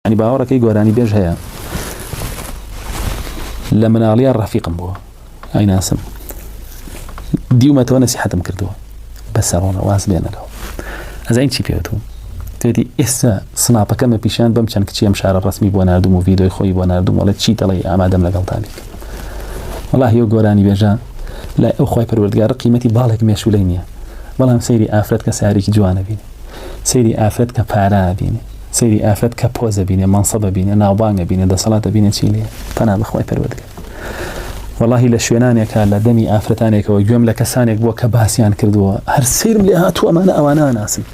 يعني باورەکەی گۆرانی بێژ هەیە لە مناڵیان ڕەفیقم بووە ئایناسم دیومەتەوە نەسیحەتم کردووە بەسەڕۆنە واز بێنەرەوە ئەزین چی پێوتوم توێتی ئێستا سناپەکەمە پیشان بەم چەند کچی ئەم شارە ڕسمی بۆ ناردوم و ڤیدۆی خۆی بۆ ناردوم وڵێ چی دەڵێ ئامادەم لەگەڵتانی وەڵاهی ئەو گۆرانی بێژە لای ئەو خۆی پەروەردگارە قیمەتی باڵێک مێشولەی نییە بەڵام سەیری ئافرەت کە سارێکی جوانە بینێ سەیری ئافرەت کە پارە بینێ سەیری ئافرەت کە پۆزە بینێ مەنسەبە بینێ ناوبانگە بینێ دەسەڵاتە بینێ چی لێ پەنا بەخوای پەروەردگار والله لە شوێنانێکە لە دەمی ئافرەتانێکەوە گوێم لە کەسانێک بووە کە باسییان کردووە هەر سیرم لێ هاتووە ئەوانە ناسن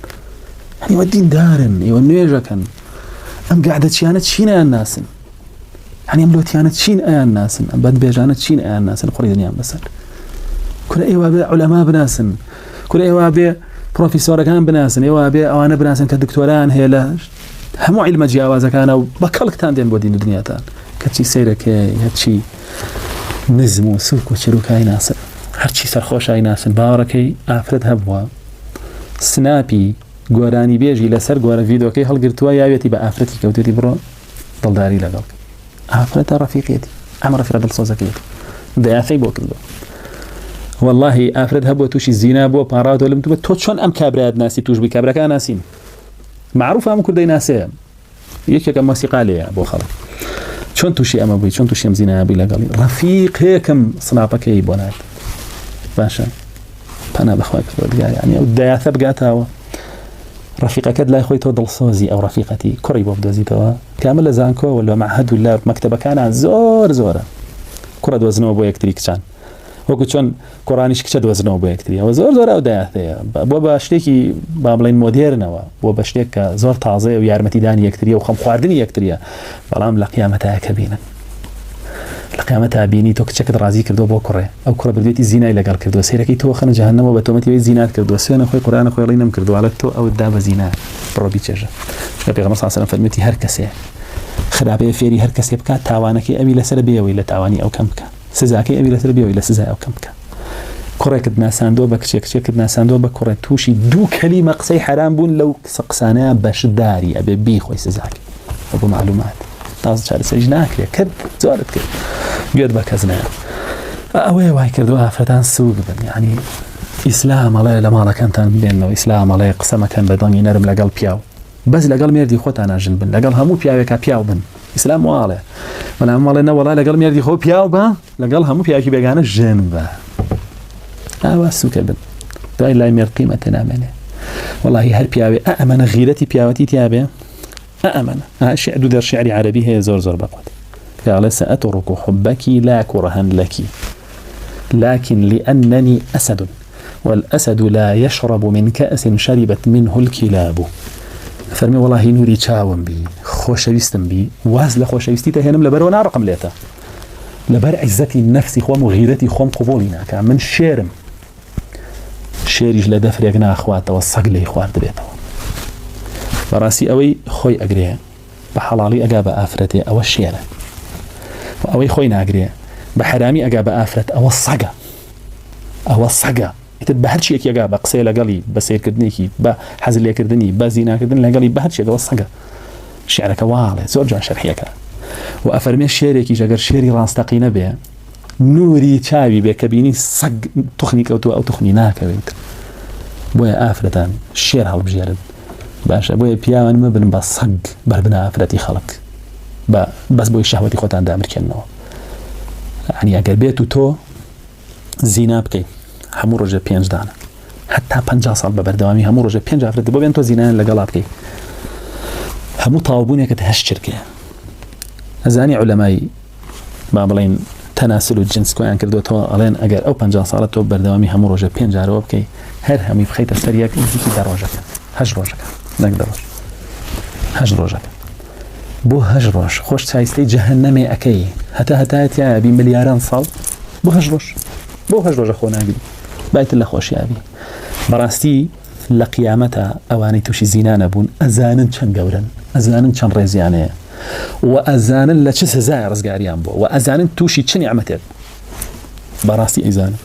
هەنیوە دیندارن ئێوە نوێژەکەن ئەم گعدەچیانە چینیان ناسن هەنی ئەم لۆتیانە چین ئەیان ناسن ئەم بەدبێژانە چین ئەیان ناسن خوڕی دنیان بەسەر کورە ئێوە بێ عولەما بناسن کورە ئێوە بێ پرۆفیسۆرەکان بناسن ئێوە بێ ئەوانە بناسن کە دکتۆران هەیە لە هەموو عیلمە جیاوازەکانە و بە کەڵکتان دێن بۆ دین و دنیاتان کەچی سەیرەکەی هەرچی نزم و سوک و چروکای ناسن هەرچی سەرخۆشای ناسن باوەڕەکەی ئافرەت هەبووە سناپی گۆرانی بێژی لەسەر گۆرە ڤیدۆکەی هەڵگرتووە یاوێتی بە ئافرەتی کەوتێتی بڕۆ دڵداری لەگەڵ ئافرەتە ڕەفیقێتی ئەم ڕەفیقە دڵسۆزەکەیەتی دەیافەی بۆ کردووە والله ئافرەت هەبووە تووشی زینا بووە پاڕاوتەوە لەم تووبە تۆ چۆن ئەم کابرایەت ناسی توش بووی کابراکە ناسین معروف هەموو کوردەی ناسەیە یەکێکە مۆسیقا لێیە بۆ خەڵک چۆن تووشی ئەمە بووی چۆن تووشی ئەم زینایە بووی لەگەڵی ڕەفیقێکم سناپەکەی بۆ نات باشە پەنا بەخوای پەروەردگار یعنی ئەو دەیاتە بگاتەوە ڕەفیقەکەت لای خۆی تۆ دڵسۆزی ئەو ڕەفیقەتی کوڕی بۆ بدۆزیتەوە کامل لە زانکۆ و لە مەعهەد و لە مەکتەبەکانە زۆرە کوڕە دۆزنەوە بۆ یەکتری کچان وەکو چۆن قۆڕانیش کچە دۆزنەوە بۆ یەکتری ئەوە زۆر ئەو دەیاتەیە بۆ بە شتێکی با بڵێن مۆدێرنەوە بۆ بە شتێک کە زۆر تازەیە و یارمەتیدانی یەکتریە و خەم خواردنی یەکتریە بەڵام لە قیامەتایە کە بینن لە قیامەتە بینی تۆ کچەکەت ڕازی کردو بۆ کوڕێ ئەو کوڕە بردوێتی زینای لەگەڵ کردووە سەیرەکەی تۆ خەنە جەهەنەمەوە بە تۆمەتی زینات کردووە سوێنە خۆی قورئانە خۆی ڕێی نەمکردووە تۆ ئەوت دا بە زینا بڕۆ بیچێژە چونکە پێغەمبەر صلی الله علیه و سلم فەرموویەتی هەر کەسێ خراپەیە فێری هەر کەسێ بکات تاوانەکەی ئەوی لەسەر بێەوەی لە تاوانی ئەو کەم بکە سزاکەی ئەوی لەسەر بێەوەی لە سزای ئەو کەم بکە کوڕێکت ناساندۆ بە کچێکت ناساندۆ بە کوڕێ تووشی دوو کەلیمە قسەی حرام بوون لەو قسانەیە بەشداری ئەبێ بیخۆی سزاکەی بۆ معلومات تازە چارەسەریش ناکرێت کرد زۆرت کرد گوێت بە کەس نایە ئەوەیە وای کردووە ئافرەتان سووک بن یعنی ئیسلام ئەڵێ لە ماڵەکانتان بێنەوە ئیسلام ئەڵێ قسەمەکەن بە دڵنی نەرم لەگەڵ پیاو بەس لەگەڵ مێردی خۆتان ئاژن بن لەگەڵ هەموو پیاوێکە پیاو بن ئیسلام واڵێ بەڵام ماڵێ نەوەڵا لەگەڵ مێردی خۆ پیاو بە لەگەڵ هەموو پیاوێکی بێگانە ژن بە ئاوا سوکە بن دوای لای مێرد قیمەتە نامێنێ والله هەر پیاوێ ئەمەنە غیرەتی پیاوەتی تیابێ ئەمەنە شعر دو شعری عربی هەیە زۆر بەقوت قال سأترك حبك لا كرها لك لكن لأنني أسد والأسد لا يشرب من كأس شربت منه الكلاب فرمي والله نوري چاوم بي خوشويستم بي واز لخوشويستي تهنم لبرو نارقم ليتا لبر عزتي النفسي خوم وغيرتي خوم قبولنا من شيرم شێریش لە دەفرێک ناخواتەوە سەگ لێی خوارد بێتەوە بەڕاستی ئەوەی خۆی ئەگرێ بە حەڵاڵی ئەگا بە ئافرەتێ ئەوە شێرە و ئەوەی خۆی ناگرێ بە حەرامی ئەگا بە ئافرەت ئەوە سەگە ئیتر بە هەرچیەکی ئەگا بە قسەی لەگەڵی بە سیرکردنێکی بە حەز لێکردنی بە زیناکردن لەگەڵی بە هەرچیەکەوە سەگە شێعرەکە واڵێ زۆر جوان شەرحیەکە و ئەفەرمێ شێرێکی ئەگەر شێری ڕاستەقینە بێ نوری چاوی بێ کە بینی سەگ توخنی کەوتووە ئەو توخنی ناکەوێت بۆیە ئافرەتان شێر هەڵبژێرن باشە بۆیە پیاوان مەبن بە سەگ بەربنە ئافرەتی خەڵک بەس بۆی شەهوەتی خۆتان دامرکێنەوە یعنی ئەگەر بێت و تۆ زینا بکەیت هەموو ڕۆژە 5 دانە هەتا 50 ساڵ بە بەردەوامی هەموو ڕۆژە 5 ئافرەت بۆ بێن تۆ زینایان لەگەڵا بکەیت هەموو تاوبوونێکت هەش چرکێ ئەزانی عولەمای با بڵێن تەناسل و جنس کۆیان کردوێتەوە ئەڵێن ئەگەر ئەو 50 ساڵە تۆ بەردەوامی هەموو ڕۆژە 5 جارەوە بکەیت هەر هەمووی بخەیتە سەر یەک نزیکی 10 ڕۆژەکە 8 ڕۆژەکە نەک 10 ڕۆژ 8 ڕۆژەکە بۆ 8 ڕۆژ خۆش چایستەی جەهەنەمێ ئەەکەی هەتایەتیایە بی ملیاران ساڵ بۆ 8 ڕۆژ بۆ 8 ڕۆژە خۆ ناگری بایتر لە خۆشیابی بەڕاستی لە قیامەتە ئەوانەی تووشی زینا نەبوون ئەزانن چەند گەورن ئەزانن چەند ڕێزیانەیە و ئەزانن لە چه سزای ڕزگاریان بۆ و ئەزانن تووشی چ نیعمەتێک بەڕاستی ئەیزانن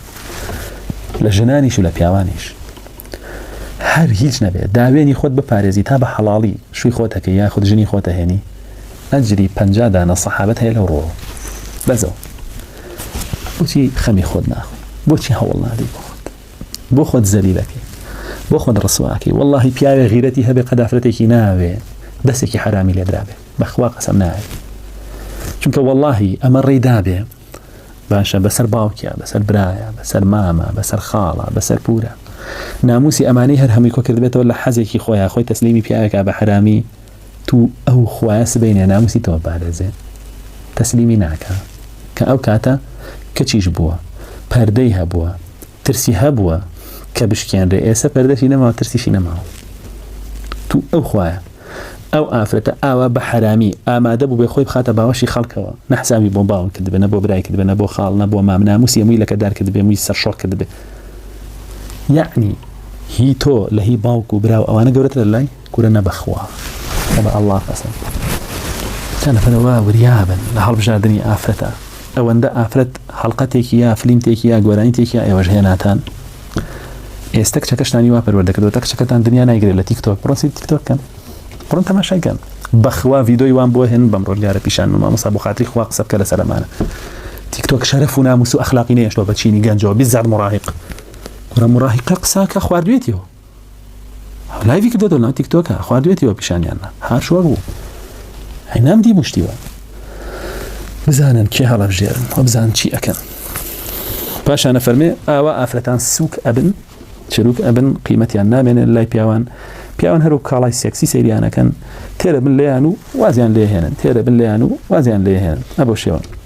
لە ژنانیش و لە پیاوانیش هەر هیچ نەبێت داوێنی خۆت بپارێزی تا بە حەڵاڵی شووی خۆت هەکەی یا خۆت ژنی خۆتە هێنی ئەجری 50 دانە سەحابەت هەیە لەو ڕۆ بەزەوە بۆچی خەمی خۆت ناخۆی بۆچی هەوڵ نادەی بۆ خۆت زەلیلەکەی بۆ خۆت ڕسواکەی واللهی پیاوێ غیرەتی هەبێ قەدافرەتێکی ناوێ دەستێکی حرامی لێدرابێ بەخوا قەسەم ناوێ چونکە واللهی ئەمە ڕێدابێ باشە بەسەر باوکیە بەسەر برایە بەسەر مامە بەسەر خاڵە بەسەر پورە ناموسی ئەمانەی هەر هەمووی کۆ کردبێتەوە لە حەزێکی خۆی تەسلیمی پیاوێکا بە حرامی تو ئەو خوایە سبەینێ ناموسی تۆ پارێزێ تەسلیمی ناکە کە ئەو کاتە کەچیش بووە پەردەی هەبووە ترسی هەبووە کە بشکێنرێ ئێستا پەردەشی نەماوە ترسیشی نەماوە تو ئەو خوایە ئەو ئافرەتە ئاوا بە حرامی ئامادە بوو بێ خۆی بخاتە باوەشی خەڵکەوە نەحسامی بۆ باوک کرد بێنە بۆ برای کرد بێنە بۆ خاڵ نە بۆ مام ناموسی هەمووی لەکەدار کرد بێ مووی سەرشۆڕ کرد بێ یعنی هی تۆ لە هی باوک و براو ئەوانە گەورەترە لای کورە نەبەخوا بە ئەڵڵا قەسەم چەندەفەرەوە وریابن لە هەڵبژاردننی ئافرەتە ئەوەندە ئافرەت هەڵقەتێکی یا فلیمتێکی یا گۆرانیتێکی یا ئێوەش هێناتان ئێستا کچەکەشتانی وا پەروەردەکردەوە کچەکەتان دنیا نایگرێت لە تیکتۆک بڕۆسی تیکتۆککەن بڕۆن تەماشایکەن بەخوا ڤیدۆی وان بۆ هێن بەم ڕۆژگارە پیشان مامۆستا بۆ خاتری خوا قسە بکە لەسەر ئەمانە تیکتۆک شەرەف و ناموس و ئەخلاقی نەیە تۆ بە چینی گەنجەوە بیزار مڕاهق کورە مڕاهقە قساکە خواردوێتیەوە لایڤی کردۆ ناو تیکتۆکە خواردوێتیەوە پیشانیانە هاشووە بوو هەینام دی موشتیوە بزانن کێ هەڵەبژێرن و بزانن چی ئەکەن پاشانە فەرمێ ئاوا ئافرەتان سووک ئەبن چروک ئەبن قیمەتیان نامێنێت لای پیاوان هەرو کاڵای سێکسی سەیریانەکەن تێرە بن لێیان و وازیان لێهێنن تێرە بن لێیان و وازیان لێهێنن ئەبۆ شێوە